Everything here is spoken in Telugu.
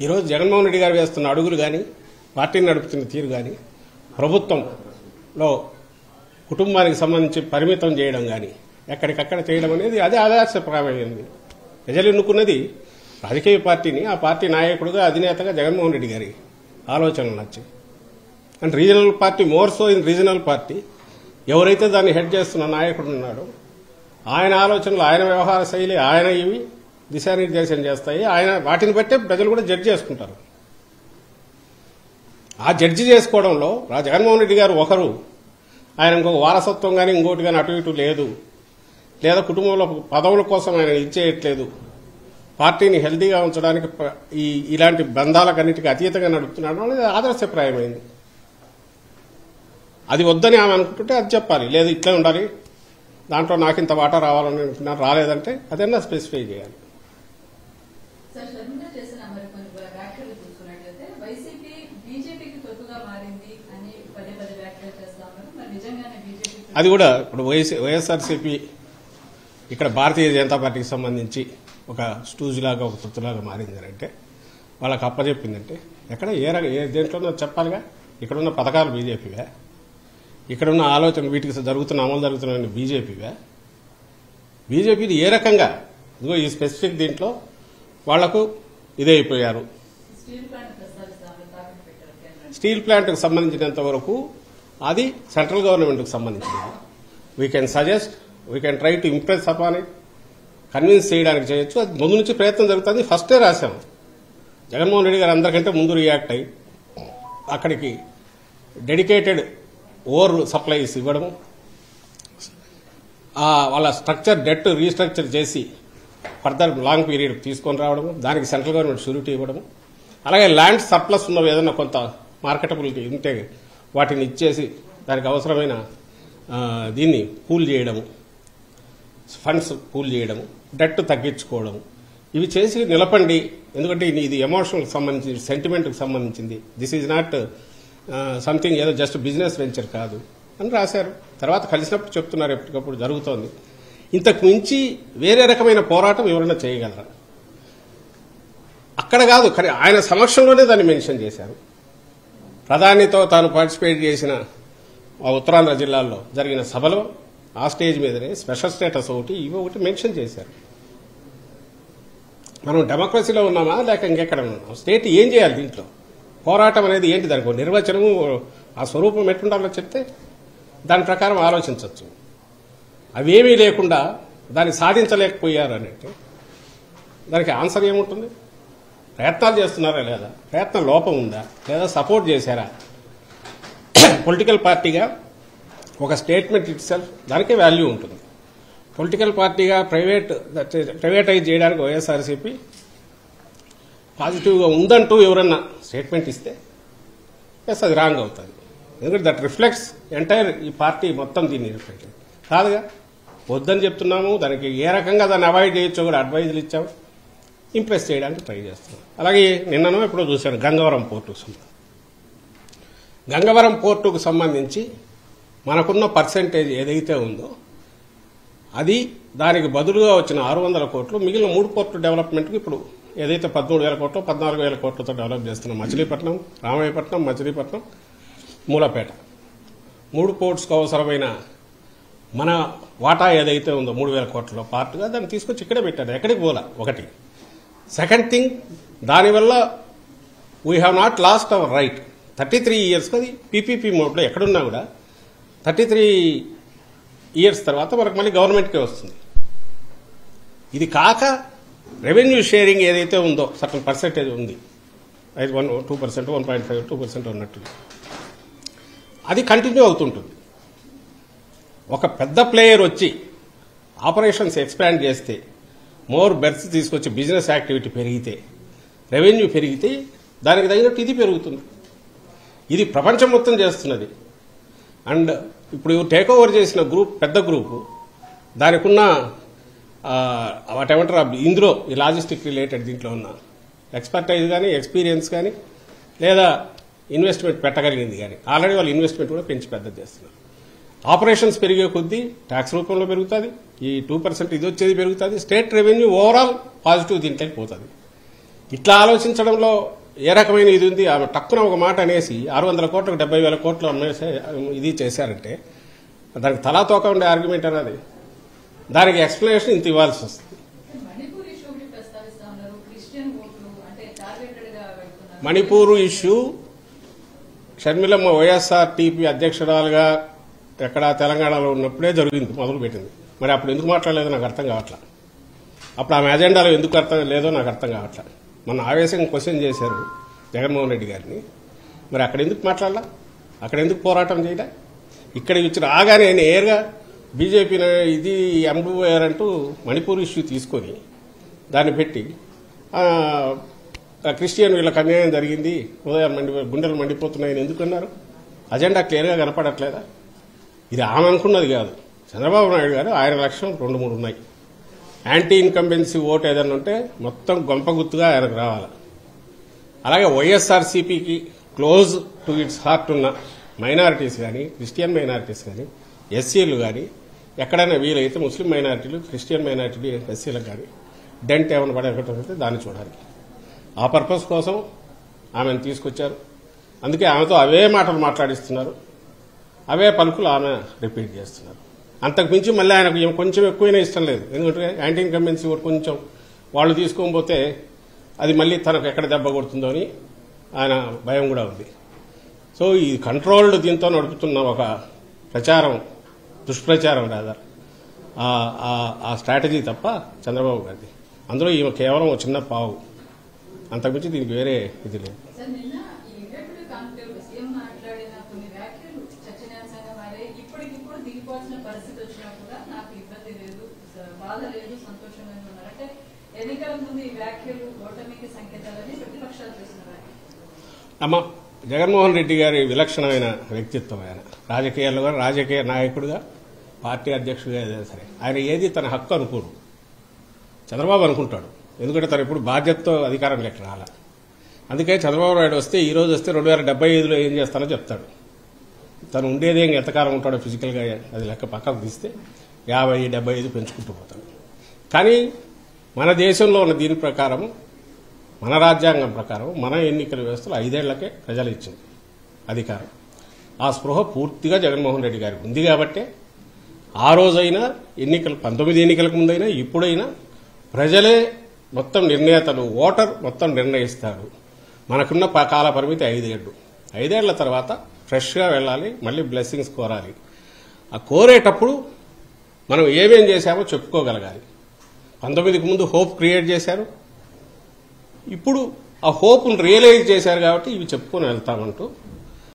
ఈరోజు జగన్మోహన్ రెడ్డి గారు వేస్తున్న అడుగులు కానీ పార్టీని నడుపుతున్న తీరు కానీ ప్రభుత్వంలో కుటుంబానికి సంబంధించి పరిమితం చేయడం కానీ ఎక్కడికక్కడ చేయడం అనేది అదే ఆదర్శప్రాయమైంది. ప్రజలు ఎన్నుకున్నది రాజకీయ పార్టీని, ఆ పార్టీ నాయకుడుగా అధినేతగా జగన్మోహన్ రెడ్డి గారి ఆలోచనలు నచ్చి and regional party more so in regional party ఎవరైతే దాన్ని హెడ్ చేస్తున్న నాయకుడు ఉన్నాడో ఆయన ఆలోచనలు, ఆయన వ్యవహార శైలి, ఆయన ఇవి దిశానిర్దేశం చేస్తాయి. ఆయన వాటిని బట్టే ప్రజలు కూడా జడ్జి చేసుకుంటారు. ఆ జడ్జి చేసుకోవడంలో జగన్మోహన్ రెడ్డి గారు ఒకరు, ఆయన ఇంకొక వారసత్వం కానీ ఇంకోటి కానీ అటు ఇటు లేదు, లేదా కుటుంబంలో పదవుల కోసం ఆయన ఇచ్చేయట్లేదు, పార్టీని హెల్దీగా ఉంచడానికి ఇలాంటి బంధాలకన్నిటికీ అతీతంగా నడుపుతున్నాడు అనేది ఆదర్శప్రాయమైంది. అది వద్దని ఆమె అనుకుంటుంటే అది చెప్పాలి, లేదు ఇట్లే ఉండాలి, దాంట్లో నాకు ఇంత వాటా రావాలని అనుకున్నాను, రాలేదంటే అదన్నా స్పెసిఫై చేయాలి. అది కూడా ఇప్పుడు వైఎస్ఆర్సీపీ ఇక్కడ భారతీయ జనతా పార్టీకి సంబంధించి ఒక స్టూజ్లాగా ఒక తొత్తులాగా మారింది అంటే వాళ్ళకి అప్పచెప్పిందంటే ఎక్కడ ఏ దేంట్లోనో చెప్పాలిగా. ఇక్కడున్న పథకాలు బీజేపీవే, ఇక్కడున్న ఆలోచన వీటికి అమలు జరుగుతున్న బీజేపీది ఏ రకంగా ఇదిగో ఈ స్పెసిఫిక్ దీంట్లో వాళ్లకు ఇదైపోయారు. స్టీల్ ప్లాంట్కు సంబంధించినంత వరకు అది సెంట్రల్ గవర్నమెంట్కు సంబంధించింది. We can suggest, we can try to impress upon it, convince చేయడానికి చేయొచ్చు. అది ముందు నుంచి ప్రయత్నం జరుగుతుంది. ఫస్టే రాశాము. జగన్మోహన్ రెడ్డి గారు అందరికంటే ముందు రియాక్ట్ అయ్యి అక్కడికి డెడికేటెడ్ ఓవర్ సప్లైస్ ఇవ్వడము, వాళ్ళ స్ట్రక్చర్ డెట్ రీస్ట్రక్చర్ చేసి ఫర్దర్ లాంగ్ పీరియడ్ తీసుకొని రావడము, దానికి సెంట్రల్ గవర్నమెంట్ షూరిటీ ఇవ్వడము, అలాగే ల్యాండ్ సర్ప్లస్ ఉన్నవి ఏదైనా కొంత మార్కెటబిలిటీ ఉంటే వాటిని ఇచ్చేసి దానికి అవసరమైన దీన్ని పూల్ చేయడము, ఫండ్స్ పూల్ చేయడము, డెట్ తగ్గించుకోవడము, ఇవి చేసి నిలపండి. ఎందుకంటే ఇది ఎమోషనల్కి సంబంధించి, సెంటిమెంట్కి సంబంధించింది. దిస్ ఈజ్ నాట్ సంథింగ్ ఏదో జస్ట్ బిజినెస్ వెంచర్ కాదు అని రాశారు. తర్వాత కలిసినప్పుడు చెప్తున్నారు, ఎప్పటికప్పుడు జరుగుతోంది. ఇంతకు మించి వేరే రకమైన పోరాటం ఎవరైనా చేయగలరా? అక్కడ కాదు, కానీ ఆయన సమక్షంలోనే దాన్ని మెన్షన్ చేశారు. ప్రధానితో తాను పార్టిసిపేట్ చేసిన ఉత్తరాంధ్ర జిల్లాల్లో జరిగిన సభలో ఆ స్టేజ్ మీదనే స్పెషల్ స్టేటస్ ఒకటి ఇవి ఒకటి మెన్షన్ చేశారు. మనం డెమోక్రసీలో ఉన్నామా లేక ఇంకెక్కడ ఉన్నామా? స్టేట్ ఏం చేయాలి దీంట్లో? పోరాటం అనేది ఏంటి? దానికి నిర్వచనము, ఆ స్వరూపం ఎట్లుండాలో చెప్తే దాని ప్రకారం ఆలోచించవచ్చు. అవేమీ లేకుండా దాన్ని సాధించలేకపోయారు అంటే దానికి ఆన్సర్ ఏముంటుంది? ప్రయత్నాలు చేస్తున్నారా లేదా? ప్రయత్నం లోపం ఉందా లేదా? సపోర్ట్ చేశారా? పొలిటికల్ పార్టీగా ఒక స్టేట్మెంట్ ఇట్ సెల్ఫ్ దానికే వాల్యూ ఉంటుంది. పొలిటికల్ పార్టీగా ప్రైవేటైజ్ చేయడానికి వైఎస్ఆర్సీపీ పాజిటివ్గా ఉందంటూ ఎవరన్నా స్టేట్మెంట్ ఇస్తే ఎస్ అది రాంగ్ అవుతుంది. ఎందుకంటే దట్ రిఫ్లెక్ట్స్ ఎంటైర్ ఈ పార్టీ మొత్తం దీన్ని రిఫ్లెక్ట్ కాదుగా. వద్దని చెప్తున్నాము, దానికి ఏ రకంగా దాన్ని అవాయిడ్ చేయొచ్చో కూడా అడ్వైజులు ఇచ్చాము, ఇంప్రెస్ చేయడానికి ట్రై చేస్తున్నాం. అలాగే నిన్ననో ఎప్పుడో చూశాను గంగవరం పోర్టుకు సంబంధించి మనకున్న పర్సెంటేజ్ ఏదైతే ఉందో అది దానికి బదులుగా వచ్చిన 600 కోట్లు మిగిలిన 3 పోర్టు డెవలప్మెంట్కి ఇప్పుడు ఏదైతే 13,000 కోట్లు 14,000 కోట్లతో డెవలప్ చేస్తున్నాం, మచిలీపట్నం, రామాయపట్నం, మచిలీపట్నం, మూలపేట 3 పోర్ట్స్కు అవసరమైన మన వాటా ఏదైతే ఉందో 3,000 కోట్లలో పార్ట్గా దాన్ని తీసుకొచ్చి ఇక్కడే పెట్టారు. ఎక్కడికి పోలా. ఒకటి. సెకండ్ థింగ్, దానివల్ల we have not lost our right. 33 years అది పీపీపీ మోడ్లో ఎక్కడున్నా కూడా 33 ఇయర్స్ తర్వాత మనకు మళ్ళీ గవర్నమెంట్కే వస్తుంది. ఇది కాక రెవెన్యూ షేరింగ్ ఏదైతే ఉందో సర్టన్ పర్సెంటేజ్ ఉంది, 2%, 1.5%, 2% ఉన్నట్టు అది కంటిన్యూ అవుతుంటుంది. ఒక పెద్ద ప్లేయర్ వచ్చి ఆపరేషన్స్ ఎక్స్పాండ్ చేస్తే, మోర్ బెర్త్స్ తీసుకొచ్చి బిజినెస్ యాక్టివిటీ పెరిగితే, రెవెన్యూ పెరిగితే దానికి తగినట్టు ఇది పెరుగుతుంది. ఇది ప్రపంచం మొత్తం చేస్తున్నది. అండ్ ఇప్పుడు టేక్ ఓవర్ చేసిన గ్రూప్ పెద్ద గ్రూపు దానికి ఉన్న వాటేమంటారు ఇందులో ఈ లాజిస్టిక్ రిలేటెడ్ దీంట్లో ఉన్న ఎక్స్పర్టైజ్ కానీ ఎక్స్పీరియన్స్ కానీ లేదా ఇన్వెస్ట్మెంట్ పెట్టగలిగింది కానీ ఆల్రెడీ వాళ్ళు ఇన్వెస్ట్మెంట్ కూడా పెంచి పెద్ద చేస్తున్నారు. ఆపరేషన్స్ పెరిగే కొద్దీ ట్యాక్స్ రూపంలో పెరుగుతుంది, ఈ 2% ఇది వచ్చేది పెరుగుతుంది, స్టేట్ రెవెన్యూ ఓవరాల్ పాజిటివ్ దీంట్లోకి పోతుంది. ఇట్లా ఆలోచించడంలో ఏ రకమైన ఇది ఉంది? ఆమె టక్కున ఒక మాట అనేసి 600 కోట్లకు 70,000 కోట్లు అమ్మేసే ఇది చేశారంటే దానికి తలాతోక ఉండే ఆర్గ్యుమెంట్ అన్నది. దానికి ఎక్స్ప్లెనేషన్ ఇంత ఇవ్వాల్సి వస్తుంది. మణిపూర్ ఇష్యూ షర్మిలమ్మ వైఎస్ఆర్టీపీ అధ్యక్షురాలుగా ఎక్కడ తెలంగాణలో ఉన్నప్పుడే జరిగింది, మొదలుపెట్టింది. మరి అప్పుడు ఎందుకు మాట్లాడలేదో నాకు అర్థం కావట్లా. అప్పుడు ఆమె అజెండాలో ఎందుకు అర్థం లేదో నాకు అర్థం కావట్లా. మొన్న ఆవేశంగా క్వశ్చన్ చేశారు జగన్మోహన్ రెడ్డి గారిని. మరి అక్కడ ఎందుకు మాట్లాడాల? అక్కడ ఎందుకు పోరాటం చేయలే? ఇక్కడ ఇచ్చి రాగానే నేరుగా బీజేపీ ఇది ఎంబూఆర్ అంటూ మణిపూర్ ఇష్యూ తీసుకొని దాన్ని పెట్టి క్రిస్టియన్ వీళ్ళకి అన్యాయం జరిగింది, గుండెలు మండిపోతున్నాయని ఎందుకన్నారు? అజెండా క్లియర్గా కనపడట్లేదా? ఇది ఆమె అనుకున్నది కాదు. చంద్రబాబు నాయుడు గారు ఆయన లక్ష్యం 2-3 ఉన్నాయి. యాంటీ ఇన్కంబెన్సీ ఓటు ఏదైనా ఉంటే మొత్తం గొంపగుత్తుగా ఆయనకు రావాలి. అలాగే వైఎస్ఆర్సీపీకి క్లోజ్ టు ఇట్స్ హార్ట్ ఉన్న మైనారిటీస్ కానీ, క్రిస్టియన్ మైనారిటీస్ కానీ, ఎస్సీలు కానీ, ఎక్కడైనా వీలైతే ముస్లిం మైనారిటీలు, క్రిస్టియన్ మైనారిటీలు, ఎస్సీలకు కానీ డెంట్ ఏమైనా పడేటట్టు దాన్ని చూడాలి. ఆ పర్పస్ కోసం ఆమెను తీసుకొచ్చారు. అందుకే ఆమెతో అవే మాటలు మాట్లాడిస్తున్నారు, అవే పలుకులు ఆమె రిపీట్ చేస్తున్నారు. అంతకు మించి మళ్ళీ ఆయనకు కొంచెం ఎక్కువైనా ఇష్టం లేదు. ఎందుకంటే యాంటీ ఇన్కంబెన్సీ ఓటు కొంచెం వాళ్ళు తీసుకోకపోతే అది మళ్ళీ తనకు ఎక్కడ దెబ్బ కొడుతుందో అని ఆయన భయం కూడా ఉంది. సో ఈ కంట్రోల్డ్ దీంతో నడుపుతున్న ఒక ప్రచారం, దుష్ప్రచారం రాదా ఆ స్ట్రాటజీ తప్ప చంద్రబాబు గారిది. అందులో ఈమె కేవలం ఒక చిన్న పావు, అంతకుమించి దీనికి వేరే ఇది లేదు. అమ్మ, జగన్మోహన్ రెడ్డి గారి విలక్షణమైన వ్యక్తిత్వం. ఆయన రాజకీయాల్లో రాజకీయ నాయకుడిగా, పార్టీ అధ్యక్షుడిగా ఏదైనా సరే ఆయన ఏది తన హక్కు అనుకోరు. చంద్రబాబు అనుకుంటాడు, ఎందుకంటే తను ఇప్పుడు బాధ్యతతో అధికారం లెక్క రాల. అందుకే చంద్రబాబు నాయుడు వస్తే ఈ రోజు వస్తే 2075లో ఏం చేస్తానో చెప్తాడు. తను ఉండేదే ఎంతకాలం ఉంటాడో ఫిజికల్గా అది లెక్క పక్కకు తీస్తే 50-75 పెంచుకుంటూ పోతాడు. కానీ మన దేశంలో ఉన్న దీని ప్రకారం, మన రాజ్యాంగం ప్రకారం, మన ఎన్నికల వ్యవస్థలో 5 ఏళ్లకే ప్రజలు ఇచ్చింది అధికారం. ఆ స్పృహ పూర్తిగా జగన్మోహన్ రెడ్డి గారికి ఉంది కాబట్టి ఆ రోజైనా ఎన్నికలు 19 ఎన్నికలకు ముందైనా ఇప్పుడైనా ప్రజలే మొత్తం నిర్ణేతలు, ఓటర్ మొత్తం నిర్ణయిస్తారు. మనకున్న కాల పరిమితి 5 ఏళ్లు. 5 ఏళ్ల తర్వాత ఫ్రెష్గా వెళ్ళాలి, మళ్ళీ బ్లెస్సింగ్స్ కోరాలి. ఆ కోరేటప్పుడు మనం ఏమేం చేశామో చెప్పుకోగలగాలి. 19కి ముందు హోప్ క్రియేట్ చేశారు, ఇప్పుడు ఆ హోప్ను రియలైజ్ చేశారు కాబట్టి ఇవి చెప్పుకొని వెళ్తామంటూ